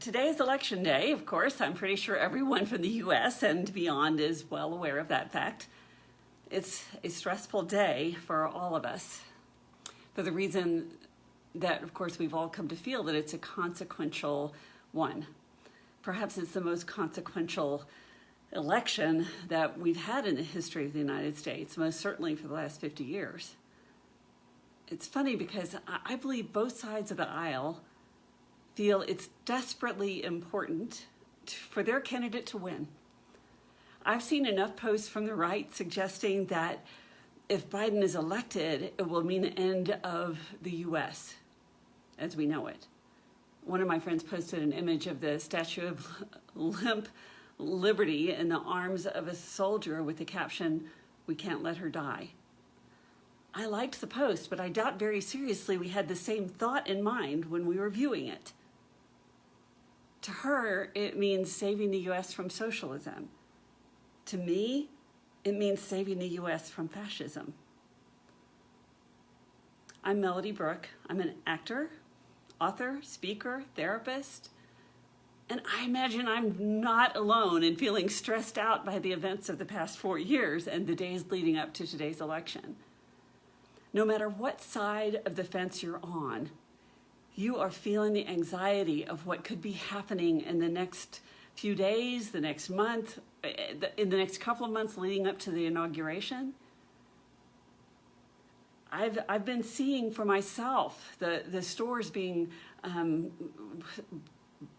Today is election day, of course. I'm pretty sure everyone from the US and beyond is well aware of that fact. It's a stressful day for all of us for the reason that, of course, we've all come to feel that it's a consequential one. Perhaps it's the most consequential election that we've had in the history of the United States, most certainly for the last 50 years. It's funny because I believe both sides of the aisle feel it's desperately important for their candidate to win. I've seen enough posts from the right suggesting that if Biden is elected, it will mean the end of the U.S. as we know it. One of my friends posted an image of the Statue of Limp Liberty in the arms of a soldier with the caption, "We can't let her die." I liked the post, but I doubt very seriously we had the same thought in mind when we were viewing it. To her, it means saving the U.S. from socialism. To me, it means saving the U.S. from fascism. I'm Melody Brooke. I'm an actor, author, speaker, therapist, and I imagine I'm not alone in feeling stressed out by the events of the past 4 years and the days leading up to today's election. No matter what side of the fence you're on, you are feeling the anxiety of what could be happening in the next few days, the next month, in the next couple of months leading up to the inauguration. I've been seeing for myself the stores being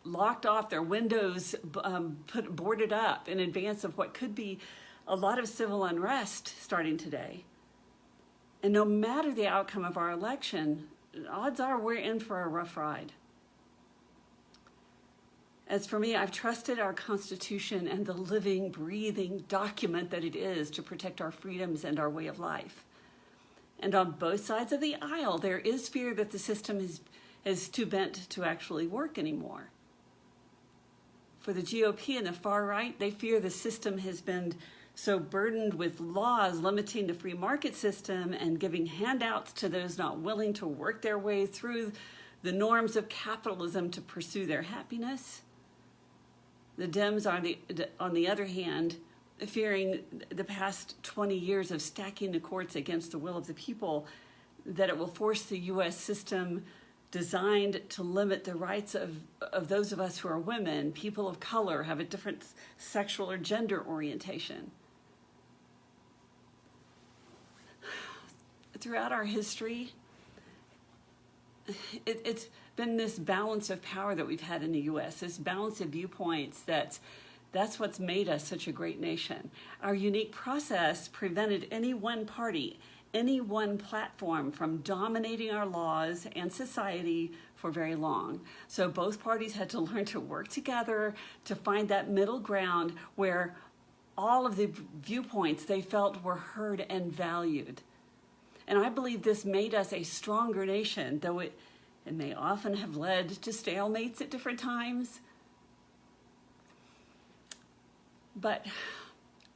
locked off, their windows boarded up in advance of what could be a lot of civil unrest starting today. And no matter the outcome of our election, odds are we're in for a rough ride. As for me, I've trusted our Constitution and the living, breathing document that it is to protect our freedoms and our way of life. And on both sides of the aisle, there is fear that the system is too bent to actually work anymore. For the GOP and the far right, they fear the system has been so burdened with laws limiting the free market system and giving handouts to those not willing to work their way through the norms of capitalism to pursue their happiness. The Dems, on the other hand, fearing the past 20 years of stacking the courts against the will of the people, that it will force the U.S. system designed to limit the rights of those of us who are women, people of color, have a different sexual or gender orientation. Throughout our history, it's been this balance of power that we've had in the U.S., this balance of viewpoints that's what's made us such a great nation. Our unique process prevented any one party, any one platform from dominating our laws and society for very long. So both parties had to learn to work together to find that middle ground where all of the viewpoints they felt were heard and valued. And I believe this made us a stronger nation, though it may often have led to stalemates at different times. But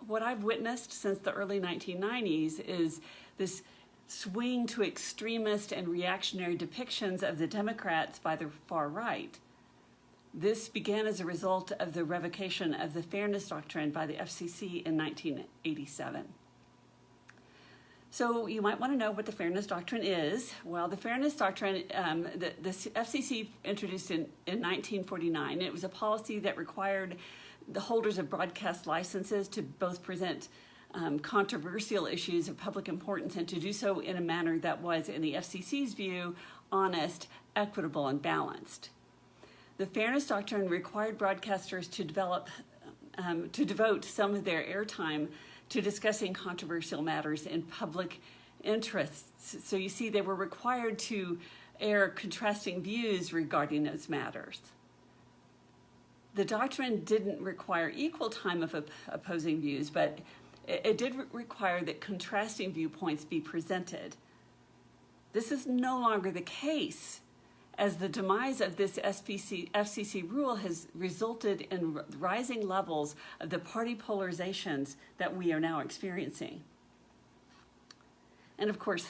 what I've witnessed since the early 1990s is this swing to extremist and reactionary depictions of the Democrats by the far right. This began as a result of the revocation of the Fairness Doctrine by the FCC in 1987. So you might want to know what the Fairness Doctrine is. Well, the Fairness Doctrine, the FCC introduced in 1949. It was a policy that required the holders of broadcast licenses to both present controversial issues of public importance and to do so in a manner that was, in the FCC's view, honest, equitable, and balanced. The Fairness Doctrine required broadcasters to devote some of their airtime to discussing controversial matters in public interests. So you see, they were required to air contrasting views regarding those matters. The doctrine didn't require equal time of opposing views, but it did require that contrasting viewpoints be presented. This is no longer the case, as the demise of this FCC rule has resulted in rising levels of the party polarizations that we are now experiencing. And of course,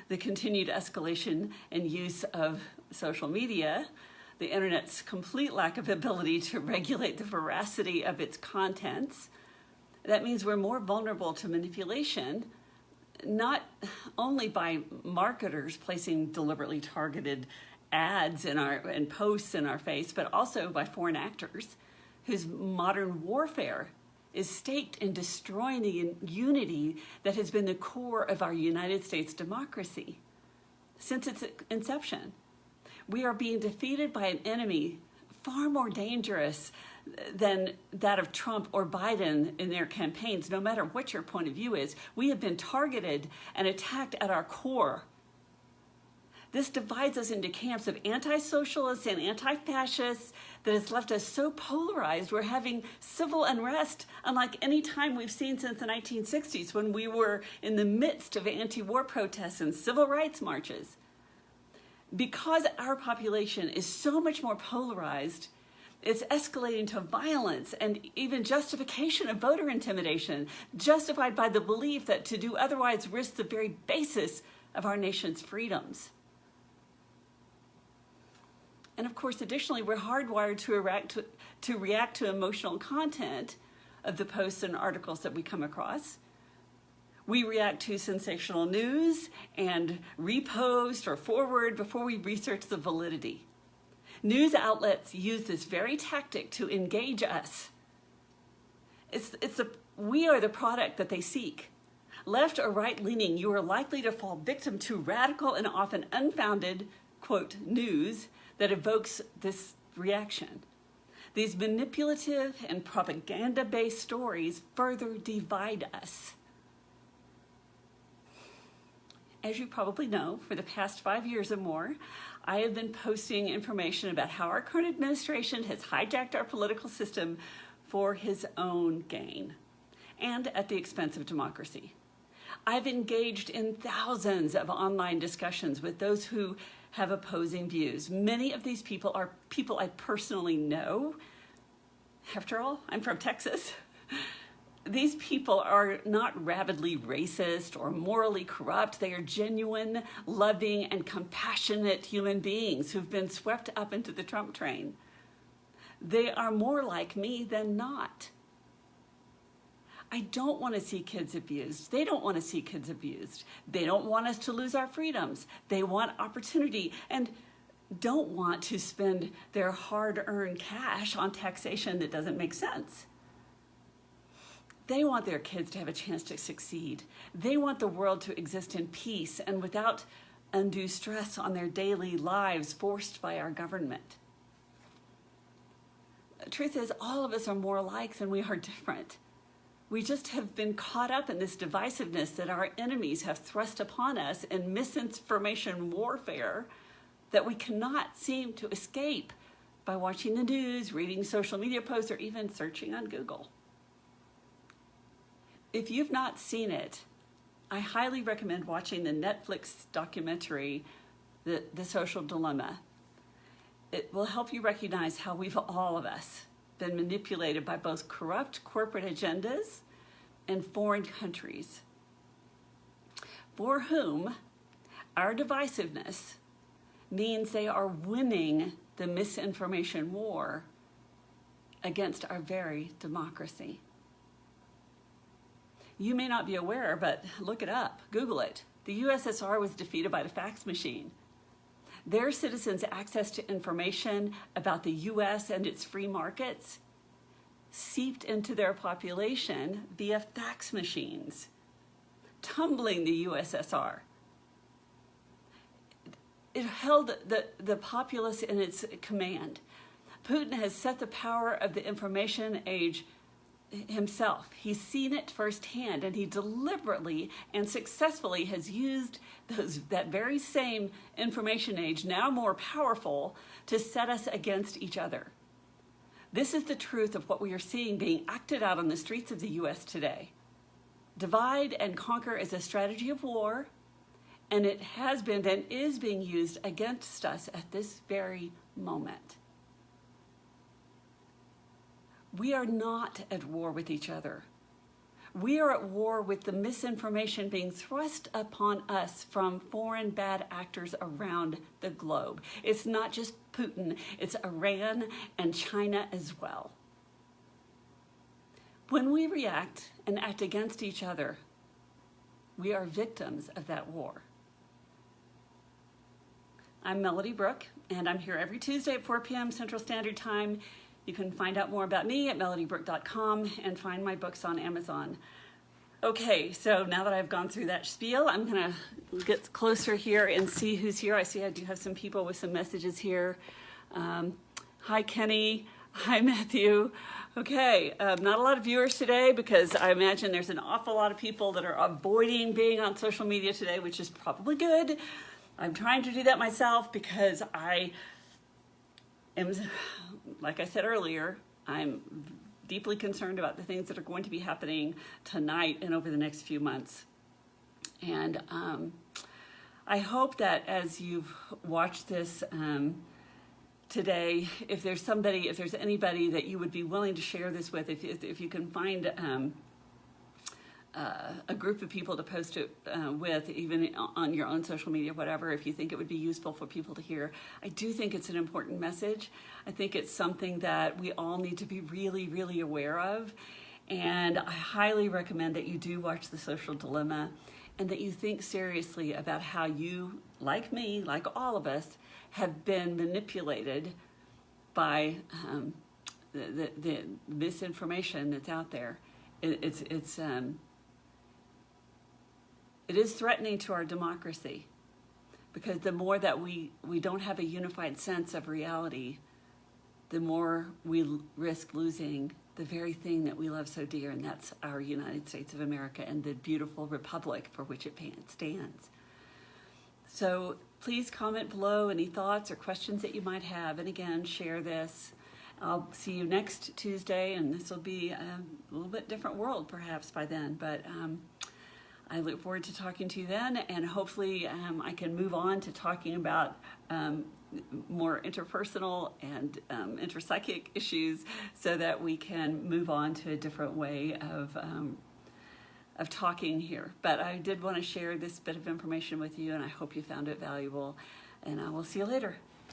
the continued escalation and use of social media the internet's complete lack of ability to regulate the veracity of its contents, that means we're more vulnerable to manipulation, not only by marketers placing deliberately targeted ads and posts in our face, but also by foreign actors whose modern warfare is staked in destroying the unity that has been the core of our United States democracy since its inception. We are being defeated by an enemy far more dangerous than that of Trump or Biden in their campaigns, no matter what your point of view is. We have been targeted and attacked at our core. This divides us into camps of anti-socialists and anti-fascists that has left us so polarized. We're having civil unrest unlike any time we've seen since the 1960s, when we were in the midst of anti-war protests and civil rights marches. Because our population is so much more polarized, it's escalating to violence and even justification of voter intimidation, justified by the belief that to do otherwise risks the very basis of our nation's freedoms. And of course, additionally, we're hardwired to react to emotional content of the posts and articles that we come across. We react to sensational news and repost or forward before we research the validity. News outlets use this very tactic to engage us. We are the product that they seek. Left or right-leaning, you are likely to fall victim to radical and often unfounded, quote, news that evokes this reaction. These manipulative and propaganda-based stories further divide us. As you probably know, for the past 5 years or more, I have been posting information about how our current administration has hijacked our political system for his own gain and at the expense of democracy. I've engaged in thousands of online discussions with those who have opposing views. Many of these people are people I personally know. After all, I'm from Texas. These people are not rabidly racist or morally corrupt. They are genuine, loving, and compassionate human beings who've been swept up into the Trump train. They are more like me than not. I don't want to see kids abused. They don't want to see kids abused. They don't want us to lose our freedoms. They want opportunity and don't want to spend their hard-earned cash on taxation that doesn't make sense. They want their kids to have a chance to succeed. They want the world to exist in peace and without undue stress on their daily lives forced by our government. The truth is, all of us are more alike than we are different. We just have been caught up in this divisiveness that our enemies have thrust upon us in misinformation warfare that we cannot seem to escape by watching the news, reading social media posts, or even searching on Google. If you've not seen it, I highly recommend watching the Netflix documentary, The Social Dilemma. It will help you recognize how we've all of us been manipulated by both corrupt corporate agendas and foreign countries, for whom our divisiveness means they are winning the misinformation war against our very democracy. You may not be aware, but look it up, Google it. The USSR was defeated by the fax machine. Their citizens' access to information about the US and its free markets seeped into their population via fax machines, tumbling the USSR. It held the populace in its command. Putin has set the power of the information age himself. He's seen it firsthand, and he deliberately and successfully has used that very same information age, now more powerful, to set us against each other. This is the truth of what we are seeing being acted out on the streets of the U.S. today. Divide and conquer is a strategy of war, and it has been and is being used against us at this very moment. We are not at war with each other. We are at war with the misinformation being thrust upon us from foreign bad actors around the globe. It's not just Putin, it's Iran and China as well. When we react and act against each other, we are victims of that war. I'm Melody Brooke, and I'm here every Tuesday at 4 p.m. Central Standard Time. You can find out more about me at melodybrooke.com and find my books on Amazon. Okay, so now that I've gone through that spiel, I'm gonna get closer here and see who's here. I see I do have some people with some messages here. Hi, Kenny. Hi, Matthew. Okay, not a lot of viewers today because I imagine there's an awful lot of people that are avoiding being on social media today, which is probably good. I'm trying to do that myself because I am, like I said earlier, I'm deeply concerned about the things that are going to be happening tonight and over the next few months. And I hope that as you've watched this today, if there's anybody that you would be willing to share this with, if you can find a group of people to post it with, even on your own social media, whatever, if you think it would be useful for people to hear. I do think it's an important message. I think it's something that we all need to be really, really aware of. And I highly recommend that you do watch The Social Dilemma and that you think seriously about how you, like me, like all of us, have been manipulated by the misinformation that's out there. It is threatening to our democracy because the more that we don't have a unified sense of reality, the more we risk losing the very thing that we love so dear, and that's our United States of America and the beautiful republic for which it stands. So please comment below any thoughts or questions that you might have, and again, share this. I'll see you next Tuesday, and this will be a little bit different world perhaps by then, but I look forward to talking to you then, and hopefully I can move on to talking about more interpersonal and interpsychic issues so that we can move on to a different way of talking here. But I did want to share this bit of information with you, and I hope you found it valuable, and I will see you later.